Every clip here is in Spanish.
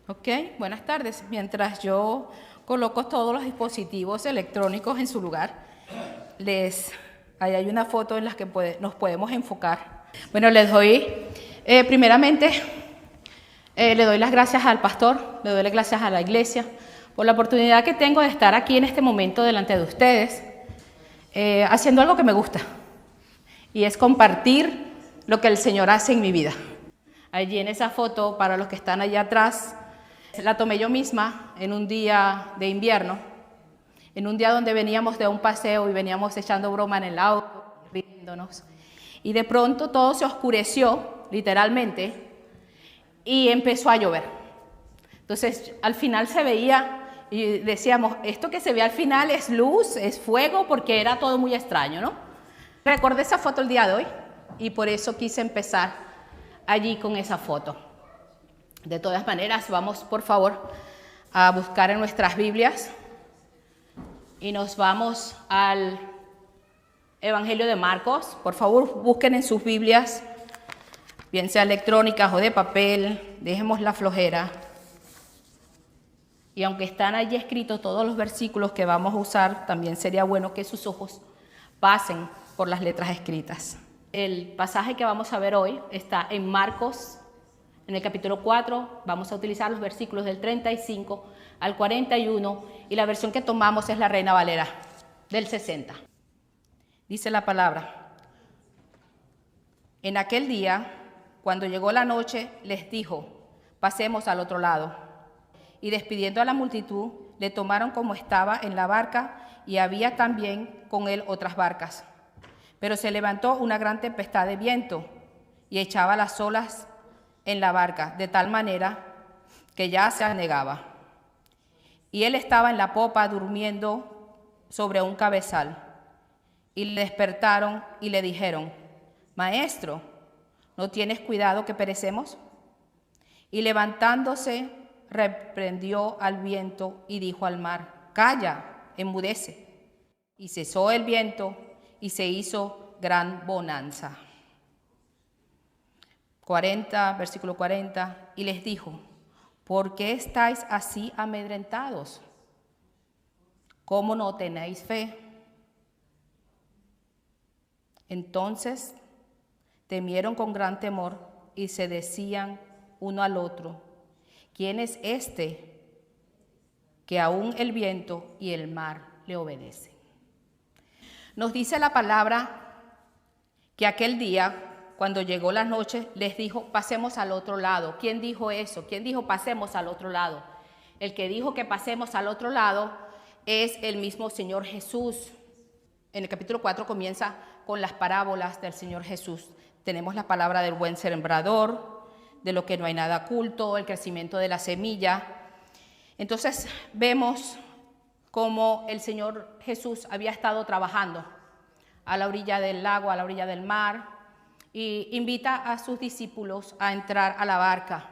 Ok, buenas tardes. Mientras yo coloco todos los dispositivos electrónicos en su lugar, ahí hay una foto en la que nos podemos enfocar. Bueno, les doy, primeramente, le doy las gracias al pastor, le doy las gracias a la iglesia por la oportunidad que tengo de estar aquí en este momento delante de ustedes, haciendo algo que me gusta, y es compartir lo que el Señor hace en mi vida. Allí en esa foto, para los que están allá atrás, la tomé yo misma en un día de invierno, en un día donde veníamos de un paseo y veníamos echando broma en el auto, riéndonos. Y de pronto todo se oscureció, literalmente, y empezó a llover. Entonces, al final se veía y decíamos, esto que se ve al final es luz, es fuego, porque era todo muy extraño, ¿no? Recordé esa foto el día de hoy y por eso quise empezar allí con esa foto. De todas maneras, vamos por favor a buscar en nuestras Biblias y nos vamos al Evangelio de Marcos. Por favor, busquen en sus Biblias, bien sea electrónicas o de papel, dejemos la flojera. Y aunque están allí escritos todos los versículos que vamos a usar, también sería bueno que sus ojos pasen por las letras escritas. El pasaje que vamos a ver hoy está en Marcos, en el capítulo 4, vamos a utilizar los versículos del 35 al 41 y la versión que tomamos es la Reina Valera, del 60. Dice la palabra: en aquel día, cuando llegó la noche, les dijo, pasemos al otro lado. Y despidiendo a la multitud, le tomaron como estaba en la barca y había también con él otras barcas. Pero se levantó una gran tempestad de viento y echaba las olas en la barca, de tal manera que ya se anegaba. Y él estaba en la popa durmiendo sobre un cabezal. Y le despertaron y le dijeron, Maestro, ¿no tienes cuidado que perecemos? Y levantándose, reprendió al viento y dijo al mar, Calla, enmudece. Y cesó el viento y se hizo gran bonanza. 40, versículo 40, y les dijo, ¿por qué estáis así amedrentados? ¿Cómo no tenéis fe? Entonces temieron con gran temor y se decían uno al otro, ¿quién es este que aún el viento y el mar le obedecen? Nos dice la palabra que aquel día, cuando llegó la noche, les dijo, pasemos al otro lado. ¿Quién dijo eso? ¿Quién dijo pasemos al otro lado? El que dijo que pasemos al otro lado es el mismo Señor Jesús. En el capítulo 4 comienza con las parábolas del Señor Jesús. Tenemos la palabra del buen sembrador, de lo que no hay nada oculto, el crecimiento de la semilla. Entonces vemos cómo el Señor Jesús había estado trabajando a la orilla del lago, a la orilla del mar, y invita a sus discípulos a entrar a la barca.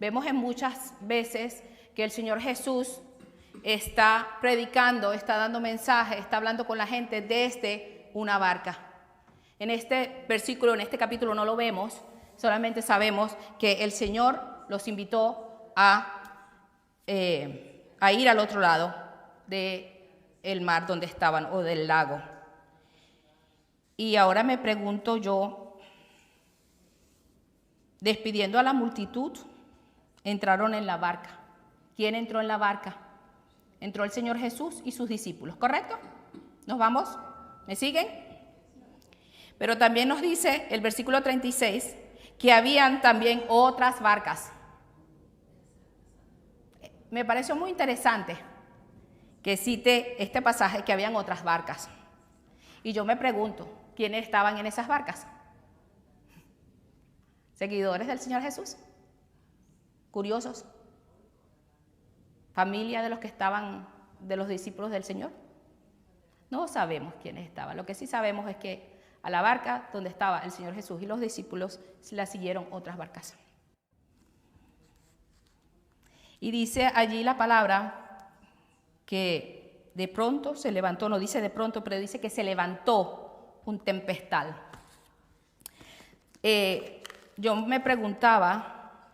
Vemos en muchas veces que el Señor Jesús está predicando, está dando mensajes, está hablando con la gente desde una barca. En este versículo, en este capítulo no lo vemos, solamente sabemos que el Señor los invitó a ir al otro lado del mar donde estaban o del lago. Y ahora me pregunto yo, despidiendo a la multitud, entraron en la barca. ¿Quién entró en la barca? Entró el Señor Jesús y sus discípulos, ¿correcto? ¿Nos vamos? ¿Me siguen? Pero también nos dice el versículo 36 que habían también otras barcas. Me pareció muy interesante que cite este pasaje que habían otras barcas. Y yo me pregunto, ¿quiénes estaban en esas barcas? ¿Seguidores del Señor Jesús? ¿Curiosos? ¿Familia de los que estaban, de los discípulos del Señor? No sabemos quiénes estaban. Lo que sí sabemos es que a la barca donde estaba el Señor Jesús y los discípulos la siguieron otras barcas. Y dice allí la palabra que de pronto se levantó, no dice de pronto, pero dice que se levantó un tempestal. Yo me preguntaba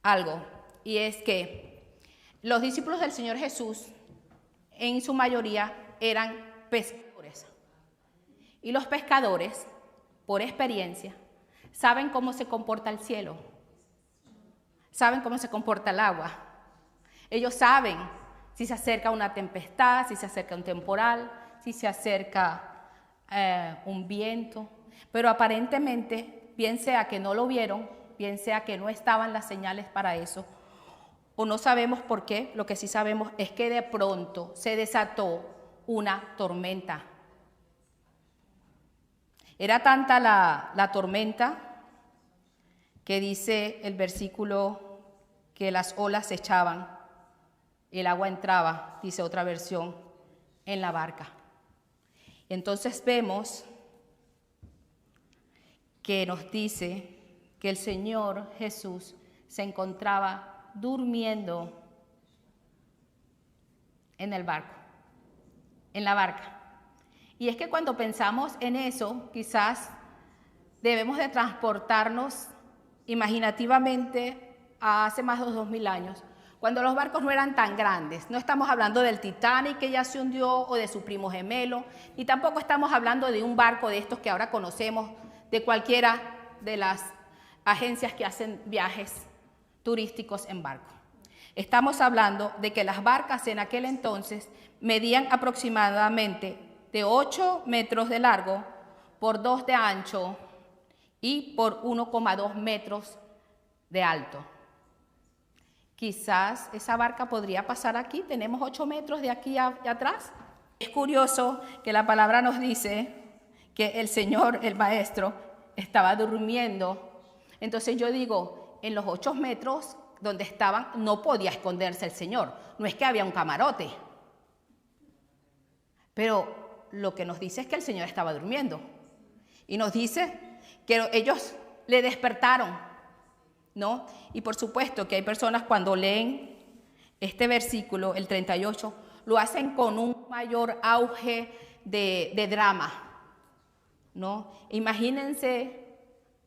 algo. y es que los discípulos del Señor Jesús, en su mayoría, eran pescadores. Y los pescadores, por experiencia, saben cómo se comporta el cielo, saben cómo se comporta el agua. Ellos saben si se acerca una tempestad, si se acerca un temporal, si se acerca un viento. Pero aparentemente, bien sea que no lo vieron, bien sea que no estaban las señales para eso, o no sabemos por qué, lo que sí sabemos es que de pronto se desató una tormenta. Era tanta la tormenta que dice el versículo que las olas se echaban, el agua entraba, dice otra versión, en la barca. Entonces vemos que nos dice que el Señor Jesús se encontraba durmiendo en el barco, en la barca. Y es que cuando pensamos en eso, quizás debemos de transportarnos imaginativamente a hace más de 2000 años, cuando los barcos no eran tan grandes. No estamos hablando del Titanic que ya se hundió o de su primo gemelo, ni tampoco estamos hablando de un barco de estos que ahora conocemos, de cualquiera de las agencias que hacen viajes turísticos en barco. Estamos hablando de que las barcas en aquel entonces medían aproximadamente de 8 metros de largo por 2 de ancho y por 1,2 metros de alto. Quizás esa barca podría pasar aquí, tenemos 8 metros de aquí atrás. Es curioso que la palabra nos dice que el Señor, el Maestro, estaba durmiendo. Entonces yo digo, en los 8 metros donde estaban no podía esconderse el Señor. No es que había un camarote. Pero lo que nos dice es que el Señor estaba durmiendo. Y nos dice que ellos le despertaron, ¿no? Y por supuesto que hay personas cuando leen este versículo, el 38, lo hacen con un mayor auge de drama, ¿no? Imagínense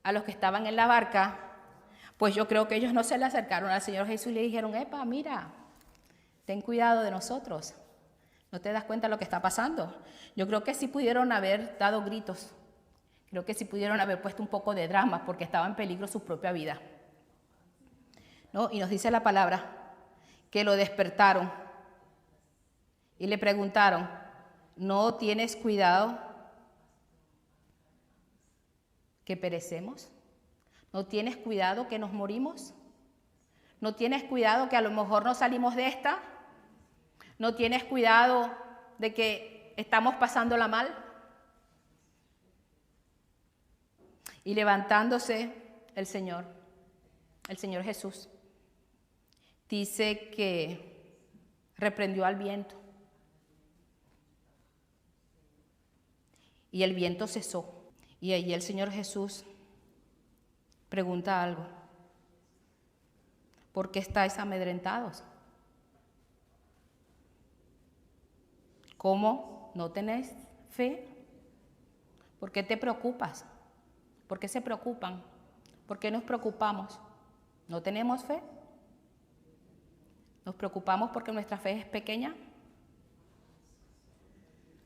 a los que estaban en la barca, pues yo creo que ellos no se le acercaron al Señor Jesús y le dijeron, epa, mira, ten cuidado de nosotros, ¿no te das cuenta de lo que está pasando? Yo creo que sí pudieron haber dado gritos, creo que sí pudieron haber puesto un poco de drama porque estaba en peligro su propia vida, ¿no? Y nos dice la palabra que lo despertaron y le preguntaron, ¿no tienes cuidado que perecemos? ¿No tienes cuidado que nos morimos? ¿No tienes cuidado que a lo mejor no salimos de esta? ¿No tienes cuidado de que estamos pasándola mal? Y levantándose el Señor Jesús, dice que reprendió al viento. Y el viento cesó. Y allí el Señor Jesús pregunta algo. ¿Por qué estáis amedrentados? ¿Cómo no tenéis fe? ¿Por qué te preocupas? ¿Por qué se preocupan? ¿Por qué nos preocupamos? ¿No tenemos fe? ¿Nos preocupamos porque nuestra fe es pequeña?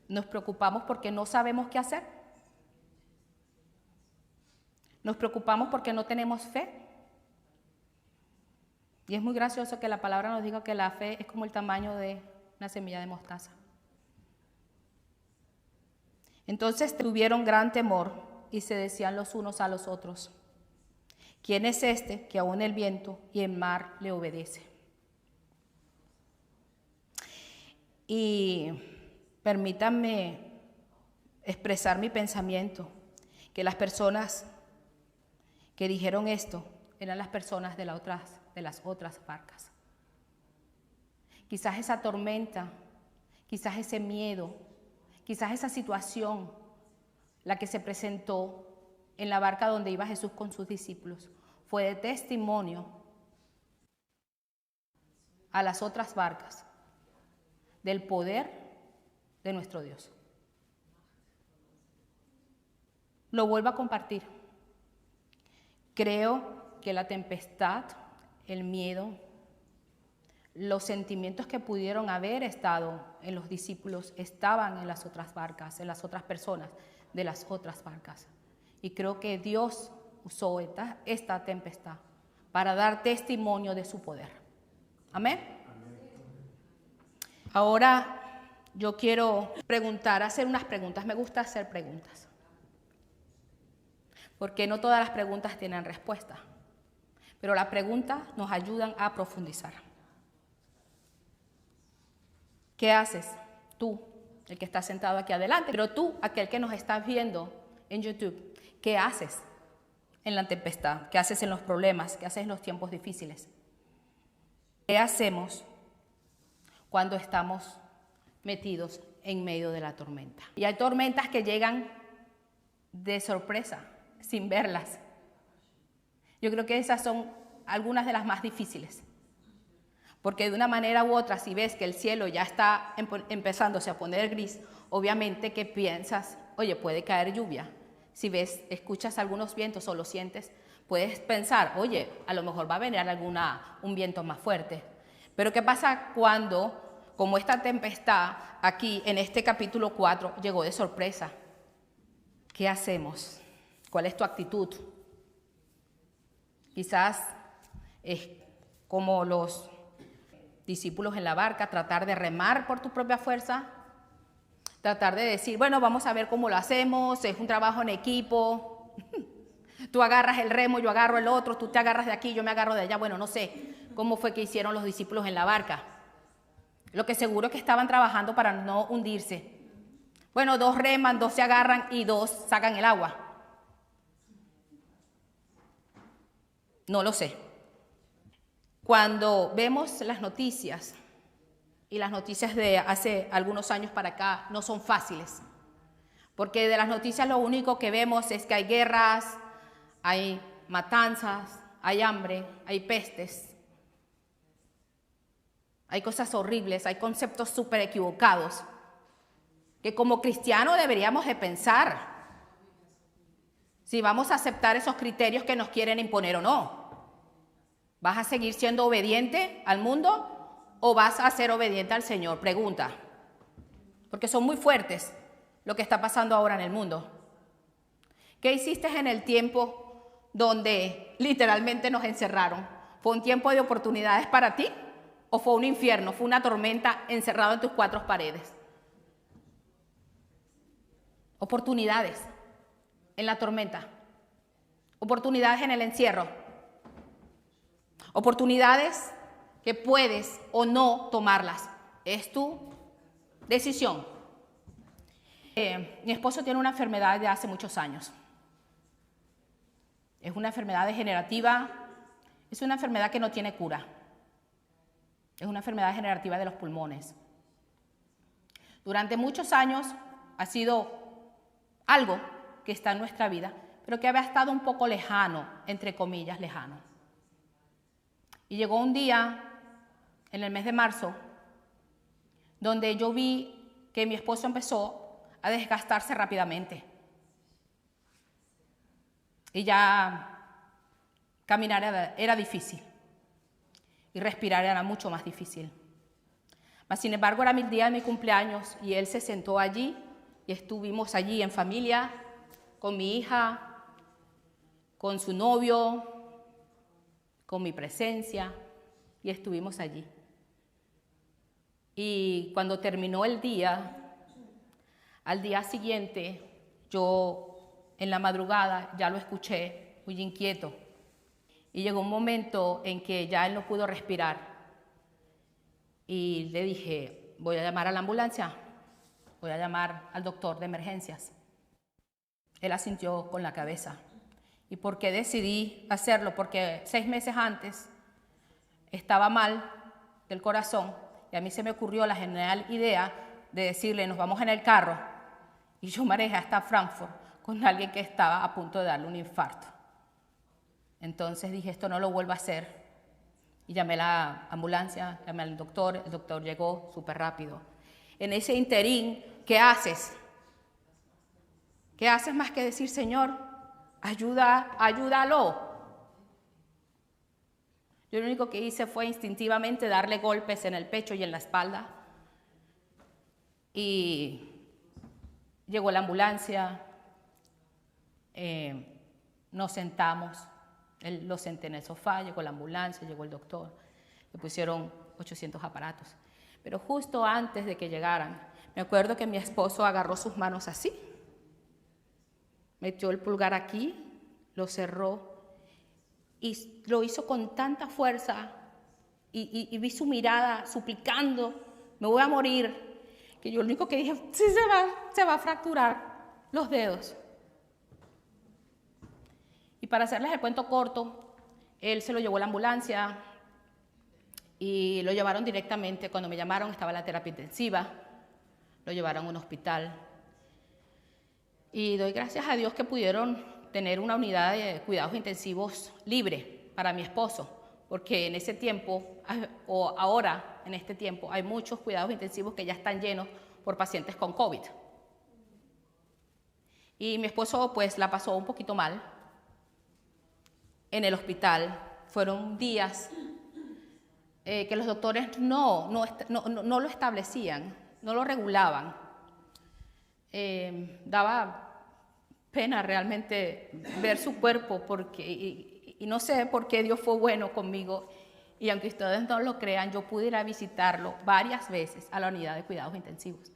¿Nos preocupamos porque no sabemos qué hacer? ¿Nos preocupamos porque no tenemos fe? Y es muy gracioso que la palabra nos diga que la fe es como el tamaño de una semilla de mostaza. Entonces tuvieron gran temor y se decían los unos a los otros, ¿quién es este que aún el viento y el mar le obedece? Y permítanme expresar mi pensamiento, que las personas que dijeron esto eran las personas de las otras barcas. Quizás esa tormenta, quizás ese miedo, quizás esa situación, la que se presentó en la barca donde iba Jesús con sus discípulos, fue de testimonio a las otras barcas del poder de nuestro Dios. Lo vuelvo a compartir. Creo que la tempestad, el miedo, los sentimientos que pudieron haber estado en los discípulos estaban en las otras barcas, en las otras personas de las otras barcas. Y creo que Dios usó esta tempestad para dar testimonio de su poder. Amén. Ahora yo quiero hacer unas preguntas. Me gusta hacer preguntas, porque no todas las preguntas tienen respuesta, pero las preguntas nos ayudan a profundizar. ¿Qué haces tú, el que está sentado aquí adelante? Pero tú, aquel que nos está viendo en YouTube, ¿qué haces en la tempestad? ¿Qué haces en los problemas? ¿Qué haces en los tiempos difíciles? ¿Qué hacemos cuando estamos metidos en medio de la tormenta? Y hay tormentas que llegan de sorpresa, sin verlas. Yo creo que esas son algunas de las más difíciles. Porque de una manera u otra, si ves que el cielo ya está empezándose a poner gris, obviamente que piensas, oye, puede caer lluvia. Si ves, escuchas algunos vientos o lo sientes, puedes pensar, oye, a lo mejor va a venir un viento más fuerte. Pero ¿qué pasa cuando, como esta tempestad aquí en este capítulo 4, llegó de sorpresa? ¿Qué hacemos? ¿Cuál es tu actitud? Quizás es como los discípulos en la barca, tratar de remar por tu propia fuerza, tratar de decir, bueno, vamos a ver cómo lo hacemos, es un trabajo en equipo, tú agarras el remo, yo agarro el otro, tú te agarras de aquí, yo me agarro de allá. Bueno, no sé cómo fue que hicieron los discípulos en la barca. Lo que seguro es que estaban trabajando para no hundirse. Bueno, 2 reman, 2 se agarran y 2 sacan el agua. No lo sé. Cuando vemos las noticias, y las noticias de hace algunos años para acá no son fáciles, porque de las noticias lo único que vemos es que hay guerras, hay matanzas, hay hambre, hay pestes, hay cosas horribles, hay conceptos súper equivocados, que como cristianos deberíamos de pensar si vamos a aceptar esos criterios que nos quieren imponer o no. ¿Vas a seguir siendo obediente al mundo o vas a ser obediente al Señor? Pregunta. Porque son muy fuertes lo que está pasando ahora en el mundo. ¿Qué hiciste en el tiempo donde literalmente nos encerraron? ¿Fue un tiempo de oportunidades para ti o fue un infierno, fue una tormenta encerrado en tus 4 paredes? Oportunidades en la tormenta, oportunidades en el encierro. Oportunidades que puedes o no tomarlas. Es tu decisión. Mi esposo tiene una enfermedad de hace muchos años. Es una enfermedad degenerativa. Es una enfermedad que no tiene cura. Es una enfermedad degenerativa de los pulmones. Durante muchos años ha sido algo que está en nuestra vida, pero que había estado un poco lejano, entre comillas, lejano. Y llegó un día, en el mes de marzo, donde yo vi que mi esposo empezó a desgastarse rápidamente. Y ya caminar era difícil. Y respirar era mucho más difícil. Mas, sin embargo, era el día de mi cumpleaños y él se sentó allí y estuvimos allí en familia, con mi hija, con su novio, con mi presencia, y estuvimos allí. Y cuando terminó el día, al día siguiente, yo en la madrugada ya lo escuché muy inquieto. Y llegó un momento en que ya él no pudo respirar. Y le dije, voy a llamar a la ambulancia, voy a llamar al doctor de emergencias. Él asintió con la cabeza. ¿Y por qué decidí hacerlo? Porque 6 meses antes estaba mal del corazón y a mí se me ocurrió la genial idea de decirle, nos vamos en el carro, y yo manejé hasta Frankfurt con alguien que estaba a punto de darle un infarto. Entonces dije, esto no lo vuelvo a hacer, y llamé a la ambulancia, llamé al doctor, el doctor llegó súper rápido. En ese interín, ¿qué haces? ¿Qué haces más que decir, Señor, ayúdalo? Yo lo único que hice fue instintivamente darle golpes en el pecho y en la espalda. Y llegó la ambulancia, nos sentamos, él lo senté en el sofá, llegó la ambulancia, llegó el doctor, le pusieron 800 aparatos. Pero justo antes de que llegaran, me acuerdo que mi esposo agarró sus manos así, metió el pulgar aquí, lo cerró y lo hizo con tanta fuerza y vi su mirada suplicando, me voy a morir, que yo lo único que dije, sí, se va a fracturar los dedos. Y para hacerles el cuento corto, él se lo llevó a la ambulancia y lo llevaron directamente, cuando me llamaron estaba en la terapia intensiva, lo llevaron a un hospital. Y doy gracias a Dios que pudieron tener una unidad de cuidados intensivos libre para mi esposo, porque en ese tiempo, o ahora en este tiempo, hay muchos cuidados intensivos que ya están llenos por pacientes con COVID. Y mi esposo pues la pasó un poquito mal en el hospital. Fueron días que los doctores no lo establecían, no lo regulaban. Daba pena realmente ver su cuerpo y no sé por qué Dios fue bueno conmigo. Y aunque ustedes no lo crean, yo pude ir a visitarlo varias veces a la unidad de cuidados intensivos.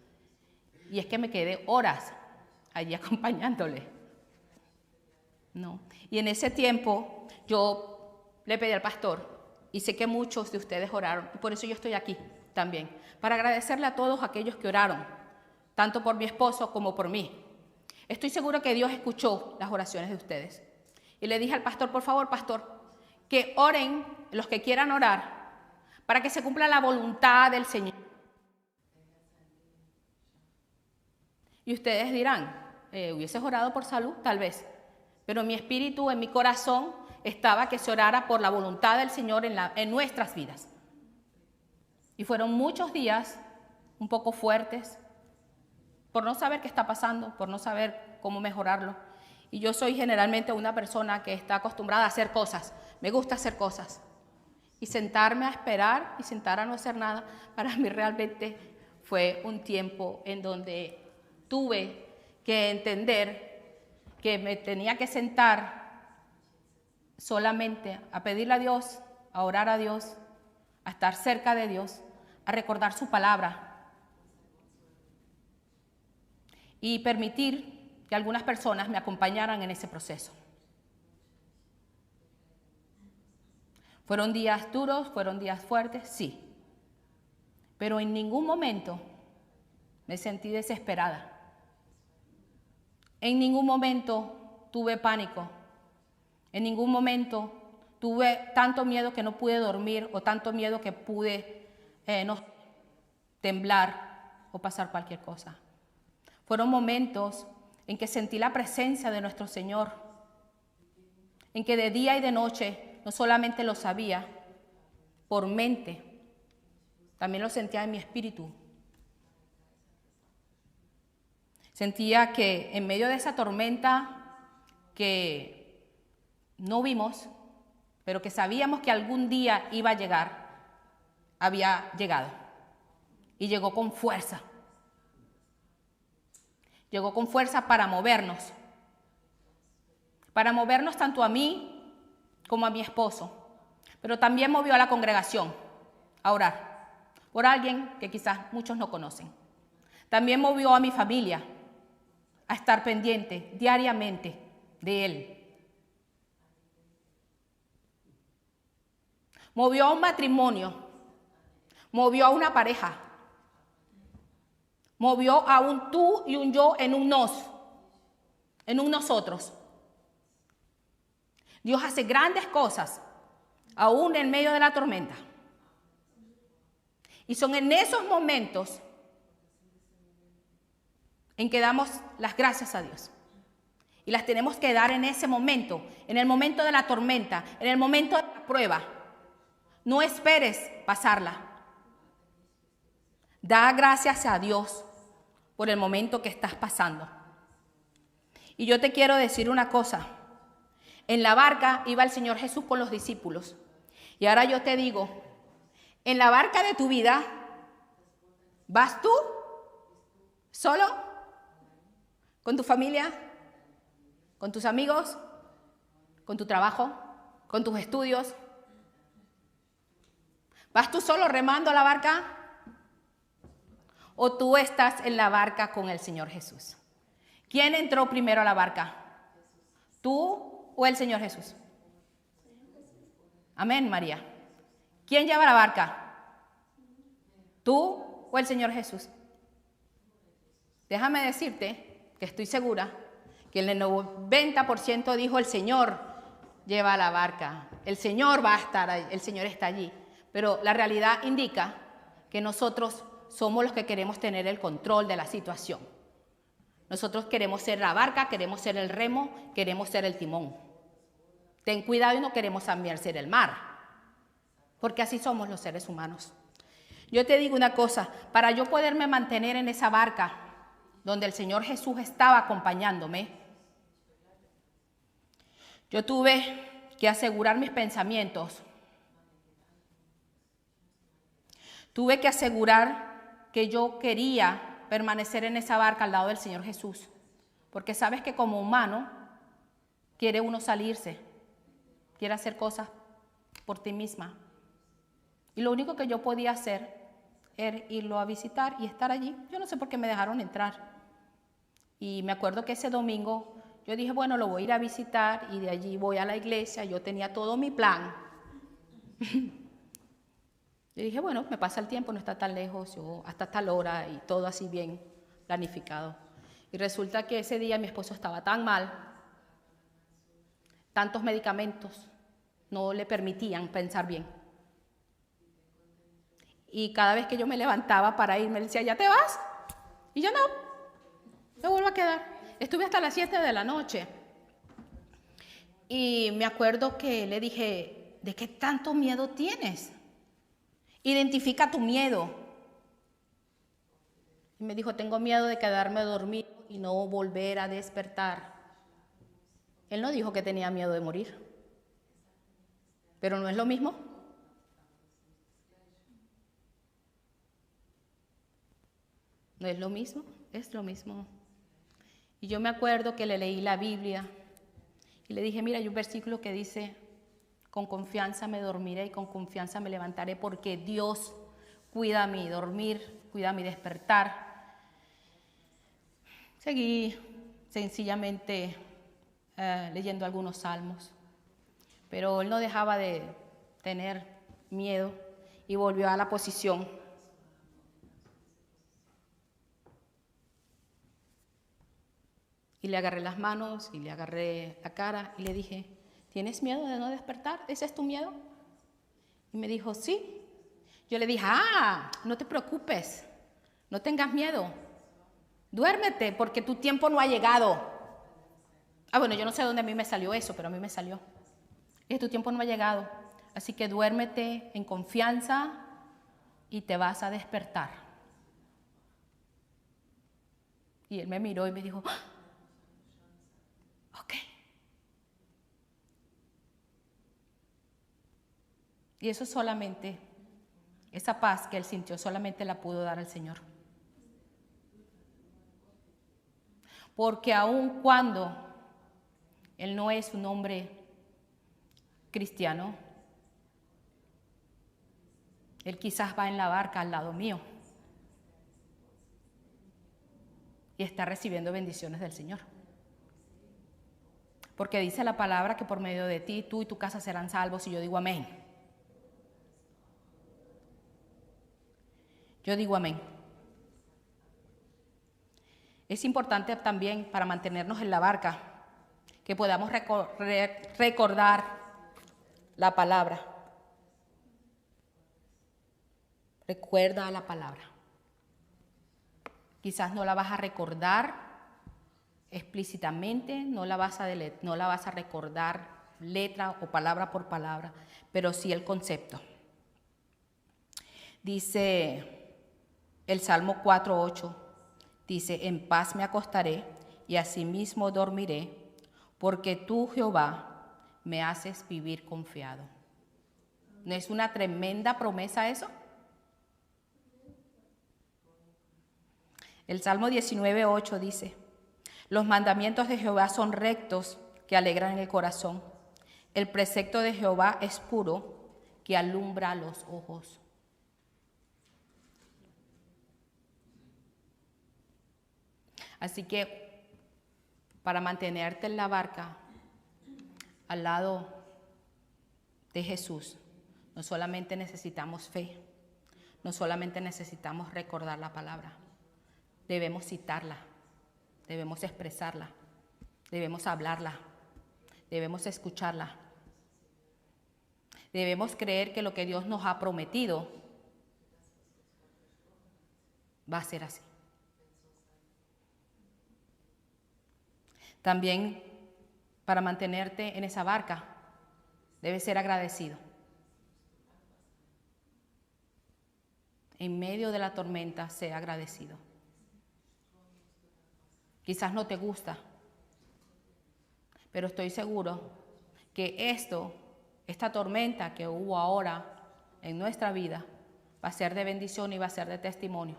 Y es que me quedé horas allí acompañándole. ¿No? Y en ese tiempo yo le pedí al pastor, y sé que muchos de ustedes oraron, y por eso yo estoy aquí también, para agradecerle a todos aquellos que oraron, tanto por mi esposo como por mí. Estoy seguro que Dios escuchó las oraciones de ustedes. Y le dije al pastor, por favor, pastor, que oren los que quieran orar para que se cumpla la voluntad del Señor. Y ustedes dirán, ¿hubieses orado por salud? Tal vez. Pero en mi espíritu, en mi corazón, estaba que se orara por la voluntad del Señor en nuestras vidas. Y fueron muchos días un poco fuertes, por no saber qué está pasando, por no saber cómo mejorarlo. Y yo soy generalmente una persona que está acostumbrada a hacer cosas, me gusta hacer cosas. Y sentarme a esperar y sentar a no hacer nada, para mí realmente fue un tiempo en donde tuve que entender que me tenía que sentar solamente a pedirle a Dios, a orar a Dios, a estar cerca de Dios, a recordar su palabra y permitir que algunas personas me acompañaran en ese proceso. ¿Fueron días duros? ¿Fueron días fuertes? Sí. Pero en ningún momento me sentí desesperada. En ningún momento tuve pánico. En ningún momento tuve tanto miedo que no pude dormir o tanto miedo que pude temblar o pasar cualquier cosa. Fueron momentos en que sentí la presencia de nuestro Señor, en que de día y de noche no solamente lo sabía por mente, también lo sentía en mi espíritu. Sentía que en medio de esa tormenta que no vimos, pero que sabíamos que algún día iba a llegar, había llegado. Y llegó con fuerza. Llegó con fuerza para movernos tanto a mí como a mi esposo. Pero también movió a la congregación a orar por alguien que quizás muchos no conocen. También movió a mi familia a estar pendiente diariamente de Él. Movió a un matrimonio, movió a una pareja, movió a un tú y un yo en un nos, en un nosotros. Dios hace grandes cosas, aún en medio de la tormenta. Y son en esos momentos en que damos las gracias a Dios. Y las tenemos que dar en ese momento, en el momento de la tormenta, en el momento de la prueba. No esperes pasarla. Da gracias a Dios por el momento que estás pasando. Y yo te quiero decir una cosa. En la barca iba el Señor Jesús con los discípulos. Y ahora yo te digo, en la barca de tu vida, ¿vas tú? ¿Solo? ¿Con tu familia? ¿Con tus amigos? ¿Con tu trabajo? ¿Con tus estudios? ¿Vas tú solo remando la barca? ¿O tú estás en la barca con el Señor Jesús? ¿Quién entró primero a la barca? ¿Tú o el Señor Jesús? Amén, María. ¿Quién lleva la barca? ¿Tú o el Señor Jesús? Déjame decirte que estoy segura que el 90% dijo el Señor lleva la barca. El Señor va a estar ahí, el Señor está allí. Pero la realidad indica que nosotros somos los que queremos tener el control de la situación. Nosotros queremos ser la barca, queremos ser el remo, queremos ser el timón. Ten cuidado y no queremos también ser el mar, porque así somos los seres humanos. Yo te digo una cosa, para yo poderme mantener en esa barca donde el Señor Jesús estaba acompañándome, yo tuve que asegurar mis pensamientos. Tuve que asegurar que yo quería permanecer en esa barca al lado del Señor Jesús, porque sabes que como humano quiere uno salirse, quiere hacer cosas por ti misma. Y lo único que yo podía hacer era irlo a visitar y estar allí. Yo no sé por qué me dejaron entrar. Y me acuerdo que ese domingo yo dije, bueno, lo voy a ir a visitar y de allí voy a la iglesia. Yo tenía todo mi plan. Yo dije, bueno, me pasa el tiempo, no está tan lejos, yo hasta tal hora y todo así bien planificado. Y resulta que ese día mi esposo estaba tan mal, tantos medicamentos no le permitían pensar bien. Y cada vez que yo me levantaba para irme, él decía, ¿ya te vas? Y yo no, me vuelvo a quedar. Estuve hasta las 7 de la noche. Y me acuerdo que le dije, ¿de qué tanto miedo tienes? Identifica tu miedo. Y me dijo, tengo miedo de quedarme dormido y no volver a despertar. Él no dijo que tenía miedo de morir. Pero ¿no es lo mismo? ¿No es lo mismo? Es lo mismo. Y yo me acuerdo que le leí la Biblia y le dije, mira, hay un versículo que dice, con confianza me dormiré y con confianza me levantaré porque Dios cuida mi dormir, cuida mi despertar. Seguí sencillamente leyendo algunos salmos, pero él no dejaba de tener miedo y volvió a la posición. Y le agarré las manos y le agarré la cara y le dije, ¿tienes miedo de no despertar? ¿Ese es tu miedo? Y me dijo, sí. Yo le dije, no te preocupes, no tengas miedo. Duérmete porque tu tiempo no ha llegado. Bueno, yo no sé dónde a mí me salió eso, pero a mí me salió. Y tu tiempo no ha llegado. Así que duérmete en confianza y te vas a despertar. Y él me miró y me dijo, ok. Y eso solamente, esa paz que él sintió, solamente la pudo dar el Señor. Porque aun cuando él no es un hombre cristiano, él quizás va en la barca al lado mío y está recibiendo bendiciones del Señor. Porque dice la palabra que por medio de ti, tú y tu casa serán salvos, y yo digo amén. Yo digo amén. Es importante también para mantenernos en la barca que podamos recordar la palabra. Recuerda la palabra. Quizás no la vas a recordar explícitamente, no la vas a recordar letra o palabra por palabra, pero sí el concepto. Dice el Salmo 4:8, dice, en paz me acostaré y asimismo dormiré, porque tú, Jehová, me haces vivir confiado. ¿No es una tremenda promesa eso? El Salmo 19:8 dice: los mandamientos de Jehová son rectos, que alegran el corazón. El precepto de Jehová es puro, que alumbra los ojos. Así que para mantenerte en la barca al lado de Jesús, no solamente necesitamos fe, no solamente necesitamos recordar la palabra, debemos citarla, debemos expresarla, debemos hablarla, debemos escucharla. Debemos creer que lo que Dios nos ha prometido va a ser así. También, para mantenerte en esa barca, debes ser agradecido. En medio de la tormenta, sea agradecido. Quizás no te gusta, pero estoy seguro que esta tormenta que hubo ahora en nuestra vida va a ser de bendición y va a ser de testimonio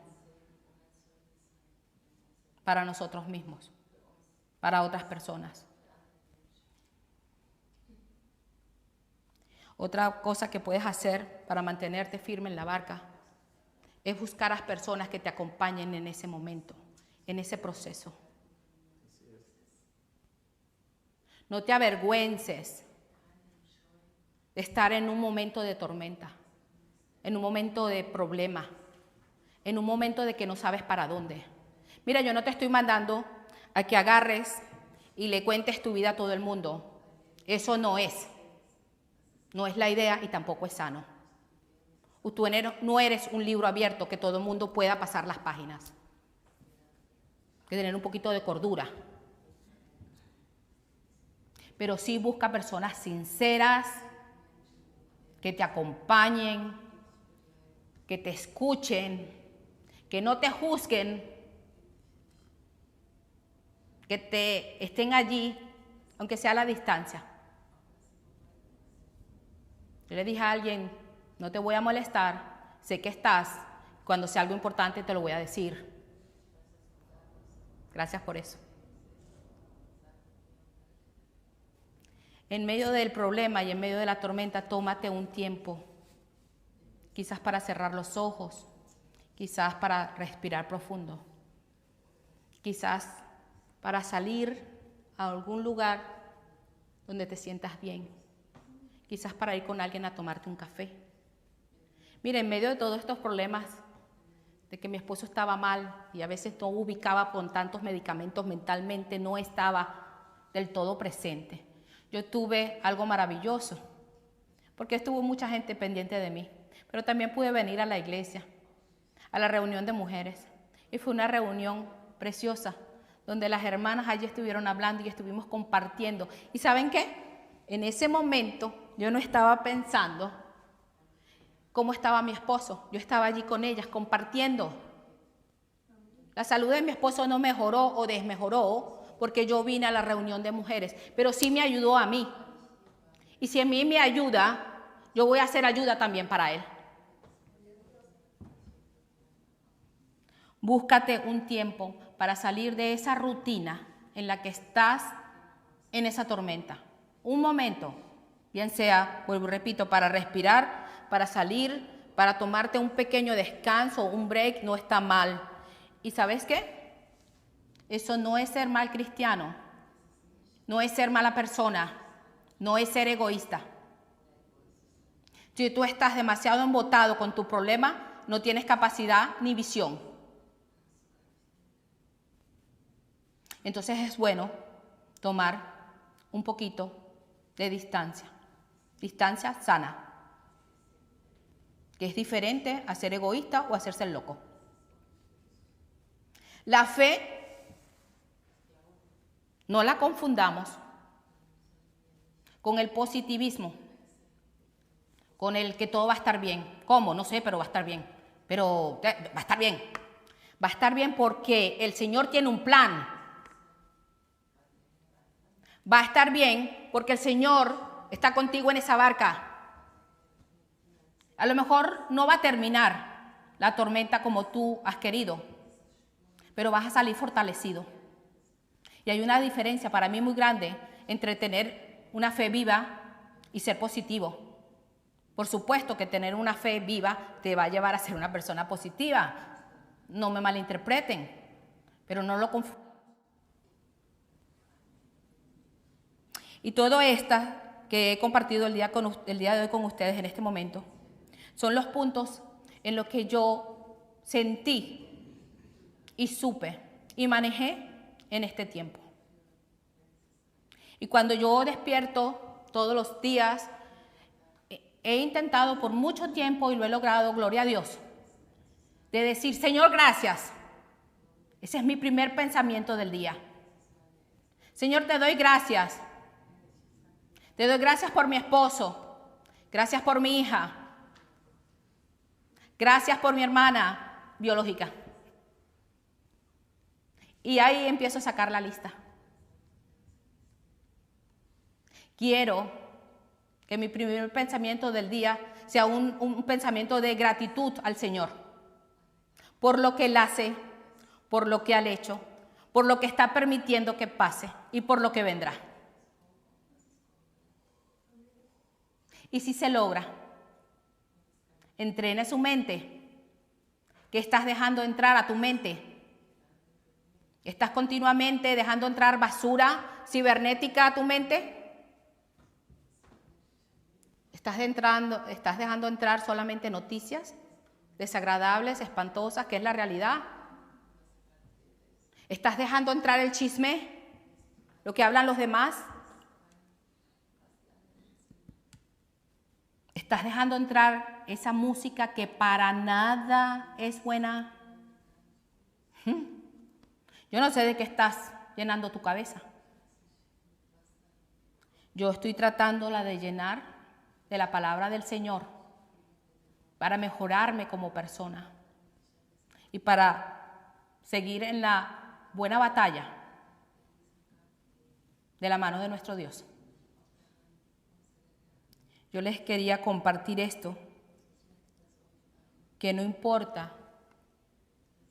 para nosotros mismos, para otras personas. Otra cosa que puedes hacer para mantenerte firme en la barca es buscar a las personas que te acompañen en ese momento, en ese proceso. No te avergüences de estar en un momento de tormenta, en un momento de problema, en un momento de que no sabes para dónde. Mira, yo no te estoy mandando a que agarres y le cuentes tu vida a todo el mundo. Eso no es la idea y tampoco es sano. Tú no eres un libro abierto que todo el mundo pueda pasar las páginas. Hay que tener un poquito de cordura. Pero sí busca personas sinceras, que te acompañen, que te escuchen, que no te juzguen, que te estén allí, aunque sea a la distancia. Yo le dije a alguien, no te voy a molestar, sé que estás, cuando sea algo importante te lo voy a decir. Gracias por eso. En medio del problema y en medio de la tormenta, tómate un tiempo, quizás para cerrar los ojos, quizás para respirar profundo, quizás para salir a algún lugar donde te sientas bien, quizás para ir con alguien a tomarte un café. Mira, en medio de todos estos problemas, de que mi esposo estaba mal y a veces no ubicaba con tantos medicamentos mentalmente, no estaba del todo presente. Yo tuve algo maravilloso, porque estuvo mucha gente pendiente de mí, pero también pude venir a la iglesia, a la reunión de mujeres, y fue una reunión preciosa, donde las hermanas allí estuvieron hablando y estuvimos compartiendo. ¿Y saben qué? En ese momento yo no estaba pensando cómo estaba mi esposo, yo estaba allí con ellas compartiendo. La salud de mi esposo no mejoró o desmejoró, porque yo vine a la reunión de mujeres, pero sí me ayudó a mí. Y si a mí me ayuda, yo voy a hacer ayuda también para él. Búscate un tiempo para salir de esa rutina en la que estás en esa tormenta. Un momento, bien sea, vuelvo y repito, para respirar, para salir, para tomarte un pequeño descanso, un break, no está mal. ¿Y sabes qué? Eso no es ser mal cristiano, no es ser mala persona, no es ser egoísta. Si tú estás demasiado embotado con tu problema, no tienes capacidad ni visión. Entonces es bueno tomar un poquito de distancia sana, que es diferente a ser egoísta o a hacerse el loco. La fe no la confundamos con el positivismo, con el que todo va a estar bien. ¿Cómo? No sé, pero va a estar bien. Pero va a estar bien. Va a estar bien porque el Señor tiene un plan. Va a estar bien porque el Señor está contigo en esa barca. A lo mejor no va a terminar la tormenta como tú has querido, pero vas a salir fortalecido. Y hay una diferencia para mí muy grande entre tener una fe viva y ser positivo. Por supuesto que tener una fe viva te va a llevar a ser una persona positiva. No me malinterpreten, pero no lo confundan. Y todo esto que he compartido el día de hoy con ustedes en este momento son los puntos en los que yo sentí y supe y manejé en este tiempo. Y cuando yo despierto todos los días, he intentado por mucho tiempo y lo he logrado, gloria a Dios, de decir, Señor, gracias. Ese es mi primer pensamiento del día. Señor, te doy gracias. Te doy gracias por mi esposo. Gracias por mi hija. Gracias por mi hermana biológica. Y ahí empiezo a sacar la lista. Quiero que mi primer pensamiento del día sea un pensamiento de gratitud al Señor por lo que Él hace, por lo que Él ha hecho, por lo que está permitiendo que pase y por lo que vendrá. Y si se logra, entrene su mente. ¿Qué estás dejando entrar a tu mente? ¿Estás continuamente dejando entrar basura cibernética a tu mente? ¿Estás dejando entrar solamente noticias desagradables, espantosas, que es la realidad? ¿Estás dejando entrar el chisme? ¿Lo que hablan los demás? ¿Estás dejando entrar esa música que para nada es buena? Yo no sé de qué estás llenando tu cabeza. Yo estoy tratándola de llenar de la palabra del Señor para mejorarme como persona y para seguir en la buena batalla de la mano de nuestro Dios. Yo les quería compartir esto, que no importa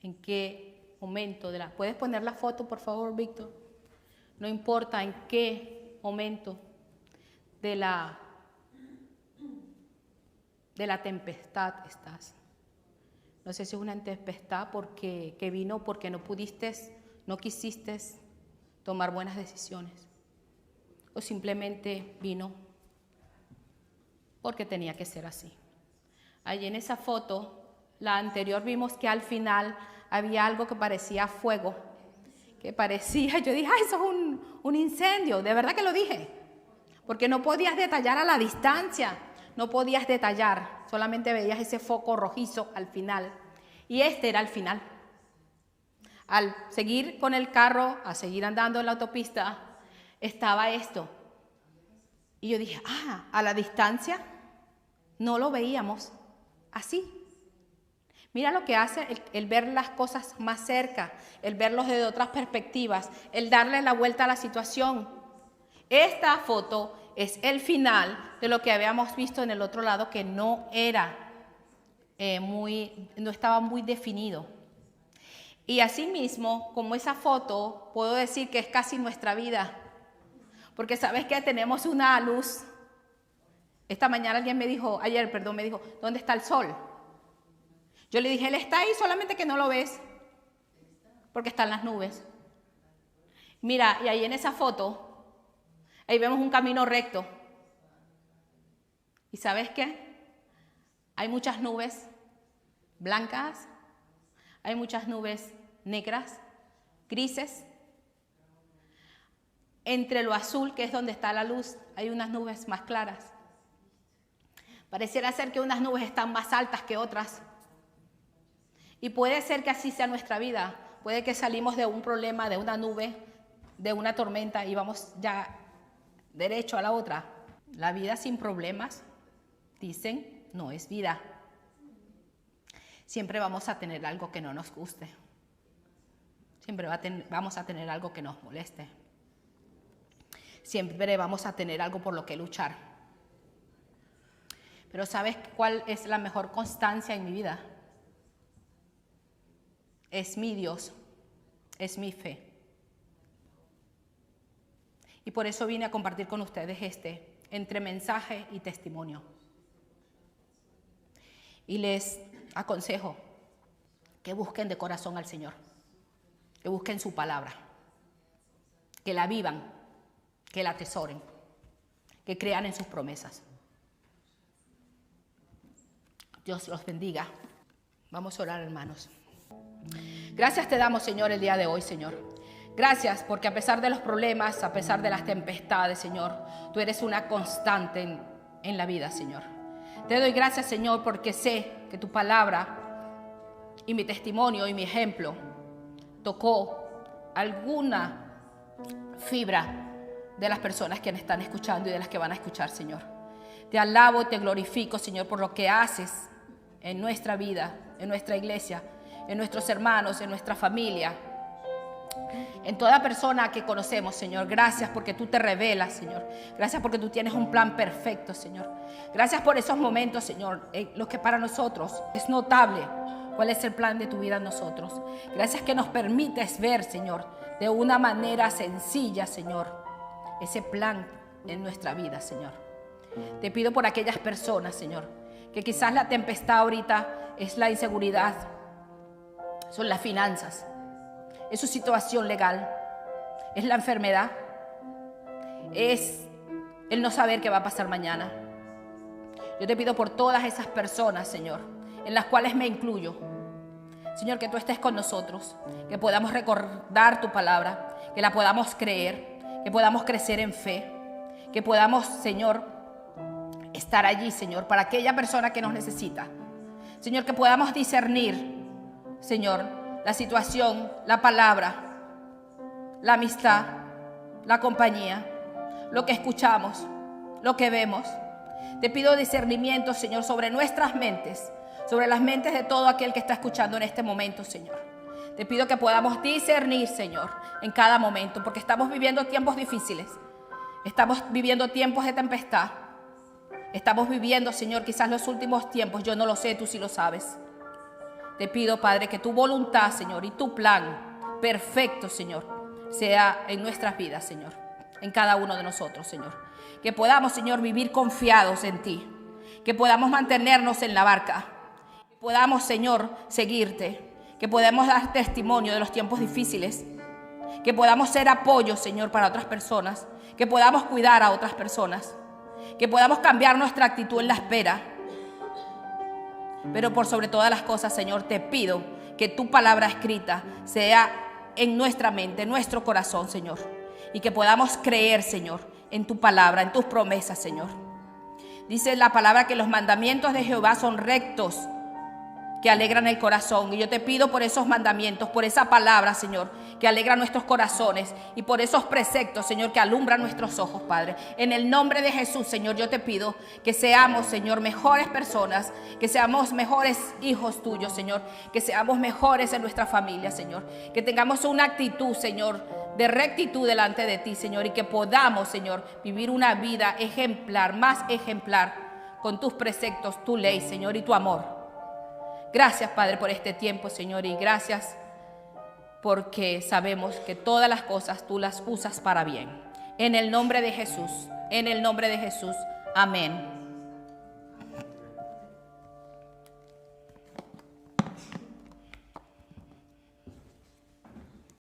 en qué momento ¿Puedes poner la foto, por favor, Víctor? No importa en qué momento de la tempestad estás. No sé si es una tempestad que vino porque no quisiste tomar buenas decisiones, o simplemente vino porque tenía que ser así. Allí en esa foto, la anterior, vimos que al final había algo que parecía fuego, yo dije, eso es un incendio, de verdad que lo dije, porque no podías detallar a la distancia, no podías detallar, solamente veías ese foco rojizo al final, y este era el final. Al seguir con el carro, a seguir andando en la autopista, estaba esto, y yo dije, a la distancia no lo veíamos así. Mira lo que hace el ver las cosas más cerca, el verlos desde otras perspectivas, el darle la vuelta a la situación. Esta foto es el final de lo que habíamos visto en el otro lado, que no estaba muy definido. Y asimismo, como esa foto, puedo decir que es casi nuestra vida, porque sabes que tenemos una luz. Esta mañana ayer me dijo, ¿dónde está el sol? Yo le dije, él está ahí, solamente que no lo ves, porque están las nubes. Mira, y ahí en esa foto, ahí vemos un camino recto. ¿Y sabes qué? Hay muchas nubes blancas, hay muchas nubes negras, grises. Entre lo azul, que es donde está la luz, hay unas nubes más claras. Pareciera ser que unas nubes están más altas que otras. Y puede ser que así sea nuestra vida. Puede que salimos de un problema, de una nube, de una tormenta y vamos ya derecho a la otra. La vida sin problemas, dicen, no es vida. Siempre vamos a tener algo que no nos guste. Siempre vamos a tener algo que nos moleste. Siempre vamos a tener algo por lo que luchar. Pero ¿sabes cuál es la mejor constancia en mi vida? Es mi Dios, es mi fe. Y por eso vine a compartir con ustedes entre mensaje y testimonio. Y les aconsejo que busquen de corazón al Señor, que busquen su palabra, que la vivan, que la atesoren, que crean en sus promesas. Dios los bendiga. Vamos a orar, hermanos. Gracias te damos, Señor, el día de hoy, Señor. Gracias porque a pesar de los problemas, a pesar de las tempestades, Señor, tú eres una constante en la vida, Señor. Te doy gracias, Señor, porque sé que tu palabra y mi testimonio y mi ejemplo tocó alguna fibra de las personas que me están escuchando y de las que van a escuchar, Señor. Te alabo y te glorifico, Señor, por lo que haces en nuestra vida, en nuestra iglesia, en nuestros hermanos, en nuestra familia, en toda persona que conocemos, Señor. Gracias porque tú te revelas, Señor. Gracias porque tú tienes un plan perfecto, Señor. Gracias por esos momentos, Señor, en los que para nosotros es notable cuál es el plan de tu vida en nosotros. Gracias que nos permites ver, Señor, de una manera sencilla, Señor, ese plan en nuestra vida, Señor. Te pido por aquellas personas, Señor, que quizás la tempestad ahorita es la inseguridad, son las finanzas, es su situación legal, es la enfermedad, es el no saber qué va a pasar mañana. Yo te pido por todas esas personas, Señor, en las cuales me incluyo. Señor, que tú estés con nosotros, que podamos recordar tu palabra, que la podamos creer, que podamos crecer en fe, que podamos, Señor, estar allí, Señor, para aquella persona que nos necesita. Señor, que podamos discernir, Señor, la situación, la palabra, la amistad, la compañía, lo que escuchamos, lo que vemos. Te pido discernimiento, Señor, sobre nuestras mentes, sobre las mentes de todo aquel que está escuchando en este momento, Señor. Te pido que podamos discernir, Señor, en cada momento, porque estamos viviendo tiempos difíciles. Estamos viviendo tiempos de tempestad. Estamos viviendo, Señor, quizás los últimos tiempos. Yo no lo sé, tú sí lo sabes. Te pido, Padre, que tu voluntad, Señor, y tu plan perfecto, Señor, sea en nuestras vidas, Señor, en cada uno de nosotros, Señor. Que podamos, Señor, vivir confiados en ti. Que podamos mantenernos en la barca. Que podamos, Señor, seguirte. Que podamos dar testimonio de los tiempos difíciles. Que podamos ser apoyo, Señor, para otras personas. Que podamos cuidar a otras personas. Que podamos cambiar nuestra actitud en la espera. Pero por sobre todas las cosas, Señor, te pido que tu palabra escrita sea en nuestra mente, en nuestro corazón, Señor. Y que podamos creer, Señor, en tu palabra, en tus promesas, Señor. Dice la palabra que los mandamientos de Jehová son rectos, que alegran el corazón. Y yo te pido por esos mandamientos, por esa palabra, Señor, que alegra nuestros corazones, y por esos preceptos, Señor, que alumbran nuestros ojos, Padre. En el nombre de Jesús, Señor, yo te pido que seamos, Señor, mejores personas, que seamos mejores hijos tuyos, Señor, que seamos mejores en nuestra familia, Señor, que tengamos una actitud, Señor, de rectitud delante de ti, Señor, y que podamos, Señor, vivir una vida ejemplar, más ejemplar, con tus preceptos, tu ley, Señor, y tu amor. Gracias, Padre, por este tiempo, Señor, y gracias porque sabemos que todas las cosas tú las usas para bien. En el nombre de Jesús, amén.